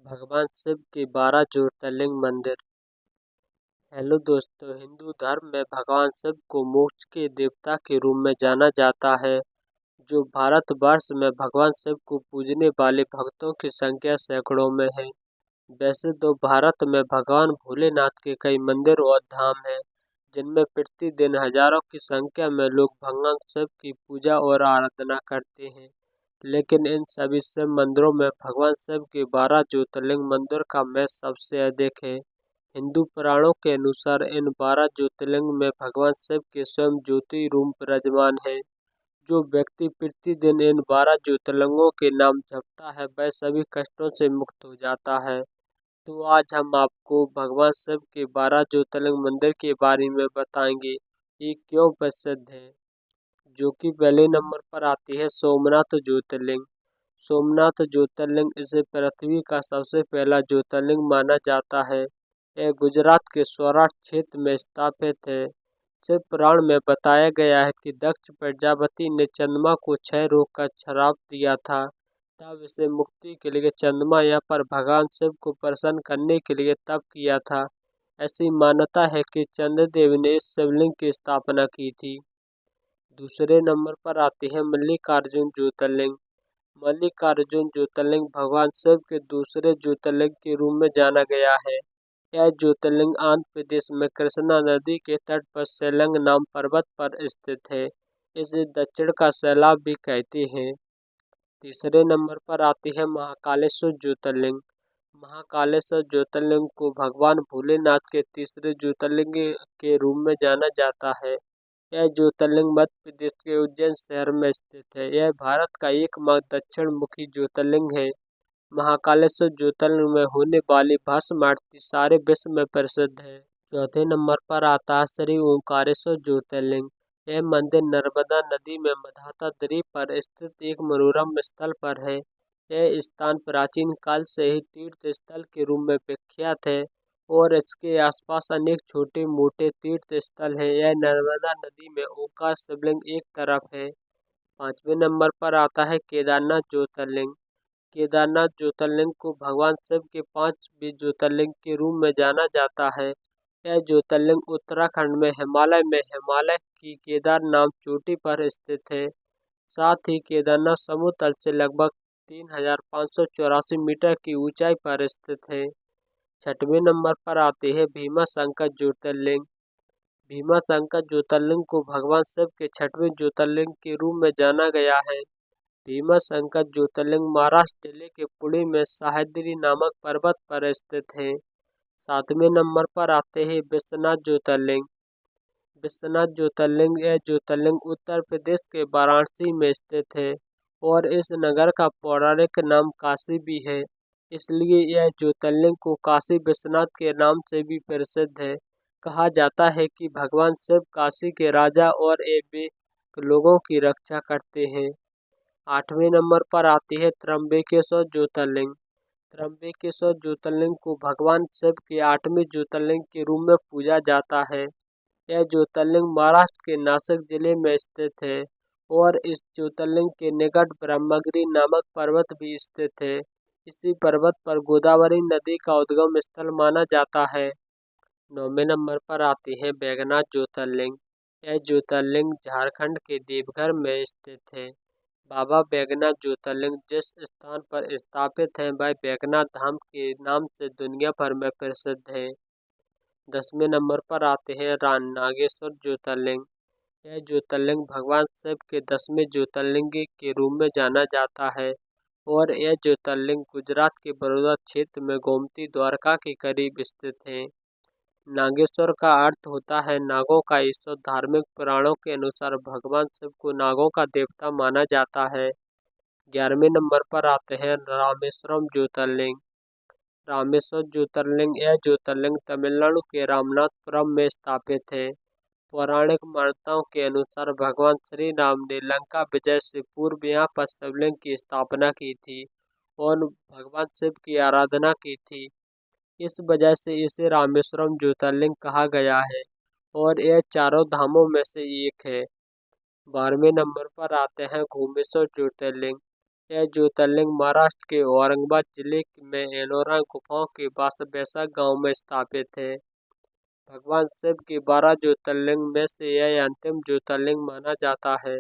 भगवान शिव के 12 ज्योतिर्लिंग मंदिर। हेलो दोस्तों, हिंदू धर्म में भगवान शिव को मोक्ष के देवता के रूप में जाना जाता है। जो भारतवर्ष में भगवान शिव को पूजने वाले भक्तों की संख्या सैकड़ों में है। वैसे तो भारत में भगवान भोलेनाथ के कई मंदिर और धाम हैं, जिनमें प्रतिदिन हजारों की संख्या में लोग भगवान शिव की पूजा और आराधना करते हैं। लेकिन इन सभी शिव मंदिरों में भगवान शिव के 12 ज्योतिर्लिंग मंदिर का महत्व सबसे अधिक है। हिंदू पुराणों के अनुसार इन 12 ज्योतिर्लिंग में भगवान शिव के स्वयं ज्योति रूप विराजमान है। जो व्यक्ति प्रतिदिन इन 12 ज्योतिर्लिंगों के नाम जपता है, वह सभी कष्टों से मुक्त हो जाता है। तो आज हम आपको भगवान शिव के 12 ज्योतिर्लिंग मंदिर के बारे में बताएंगे, ये क्यों प्रसिद्ध है। जो कि पहले नंबर पर आती है सोमनाथ ज्योतिर्लिंग। सोमनाथ ज्योतिर्लिंग इसे पृथ्वी का सबसे पहला ज्योतिर्लिंग माना जाता है। यह गुजरात के सौराष्ट्र क्षेत्र में स्थापित है। शिव पुराण में बताया गया है कि दक्ष प्रजापति ने चंद्रमा को क्षय रोग का श्राप दिया था। तब इसे मुक्ति के लिए चंद्रमा यहाँ पर भगवान शिव को प्रसन्न करने के लिए तप किया था। ऐसी मान्यता है कि चंद्रदेव ने इस शिवलिंग की स्थापना की थी। दूसरे नंबर पर आती है मल्लिकार्जुन ज्योतिर्लिंग। मल्लिकार्जुन ज्योतिर्लिंग भगवान शिव के दूसरे ज्योतिर्लिंग के रूप में जाना गया है। यह ज्योतिर्लिंग आंध्र प्रदेश में कृष्णा नदी के तट पर सेलंग नाम पर्वत पर स्थित है। इसे दक्षिण का सैलाब भी कहते हैं। तीसरे नंबर पर आती है महाकालेश्वर ज्योतिर्लिंग। महाकालेश्वर ज्योतिर्लिंग को भगवान भोलेनाथ के तीसरे ज्योतिर्लिंग के रूप में जाना जाता है। यह ज्योतिर्लिंग मध्य प्रदेश के उज्जैन शहर में स्थित है। यह भारत का एकमात्र दक्षिण मुखी ज्योतिर्लिंग है। महाकालेश्वर ज्योतिर्लिंग में होने वाली भस्म आरती सारे विश्व में प्रसिद्ध है। चौथे नंबर पर आता है श्री ओंकारेश्वर ज्योतिर्लिंग। यह मंदिर नर्मदा नदी में मधाता द्वीप पर स्थित एक मनोरम स्थल पर है। यह स्थान प्राचीन काल से ही तीर्थ स्थल के रूप में विख्यात है और इसके आसपास अनेक छोटे मोटे तीर्थ स्थल हैं। यह नर्मदा नदी में ओंकार शिवलिंग एक तरफ है। पांचवें नंबर पर आता है केदारनाथ ज्योतिर्लिंग। केदारनाथ ज्योतिर्लिंग को भगवान शिव के 5वें ज्योतिर्लिंग के रूप में जाना जाता है। यह ज्योतिर्लिंग उत्तराखंड में हिमालय की केदार नाम चोटी पर स्थित है। साथ ही केदारनाथ समुद्र तल से लगभग 3584 मीटर की ऊंचाई पर स्थित है। छठवें नंबर पर आते हैं भीमा शंकर ज्योतिर्लिंग। भीमा शंकर ज्योतिर्लिंग को भगवान शिव के 6वें ज्योतिर्लिंग के रूप में जाना गया है। भीमा शंकर ज्योतिर्लिंग महाराष्ट्र जिले के पुणे में सह्याद्री नामक पर्वत पर स्थित है। सातवें नंबर पर आते हैं विश्वनाथ ज्योतिर्लिंग। विश्वनाथ ज्योतिर्लिंग यह ज्योतिर्लिंग उत्तर प्रदेश के वाराणसी में स्थित है और इस नगर का पौराणिक नाम काशी भी है। इसलिए यह ज्योतिर्लिंग को काशी विश्वनाथ के नाम से भी प्रसिद्ध है। कहा जाता है कि भगवान शिव काशी के राजा और वे लोगों की रक्षा करते हैं। आठवें नंबर पर आती है त्र्यंबकेश्वर ज्योतिर्लिंग। त्र्यंबकेश्वर ज्योतिर्लिंग को भगवान शिव के 8वें ज्योतिर्लिंग के रूप में पूजा जाता है। यह ज्योतिर्लिंग महाराष्ट्र के नासिक जिले में स्थित है और इस ज्योतिर्लिंग के निकट ब्रह्मगिरी नामक पर्वत भी स्थित है। इसी पर्वत पर गोदावरी नदी का उद्गम स्थल माना जाता है। 9वें नंबर पर आती है बैजनाथ ज्योतिर्लिंग। यह ज्योतिर्लिंग झारखंड के देवघर में स्थित है। बाबा बैजनाथ ज्योतिर्लिंग जिस स्थान पर स्थापित है, वह बैजनाथ धाम के नाम से दुनिया भर में प्रसिद्ध है। 10वें नंबर पर आते हैं नागेश्वर ज्योतिर्लिंग। यह ज्योतिर्लिंग भगवान शिव के 10वें ज्योतिर्लिंग के रूप में जाना जाता है और यह ज्योतिर्लिंग गुजरात के बड़ौदा क्षेत्र में गोमती द्वारका के करीब स्थित है। नागेश्वर का अर्थ होता है नागों का ईश्वर। धार्मिक पुराणों के अनुसार भगवान शिव को नागों का देवता माना जाता है। 11वें नंबर पर आते हैं रामेश्वरम ज्योतिर्लिंग। रामेश्वर ज्योतिर्लिंग यह ज्योतिर्लिंग तमिलनाडु के रामनाथपुरम में स्थापित है। पौराणिक मान्यताओं के अनुसार भगवान श्री राम ने लंका विजय से पूर्व यहाँ पर शिवलिंग की स्थापना की थी और भगवान शिव की आराधना की थी। इस वजह से इसे रामेश्वरम ज्योतिर्लिंग कहा गया है और यह चारों धामों में से एक है। 12वें नंबर पर आते हैं घूमेश्वर ज्योतिर्लिंग। यह ज्योतिर्लिंग महाराष्ट्र के औरंगाबाद जिले में एलोरा गुफाओं के बासवेश्वर गांव में स्थापित है। भगवान शिव के 12 ज्योतिर्लिंग में से यह अंतिम ज्योतिर्लिंग माना जाता है।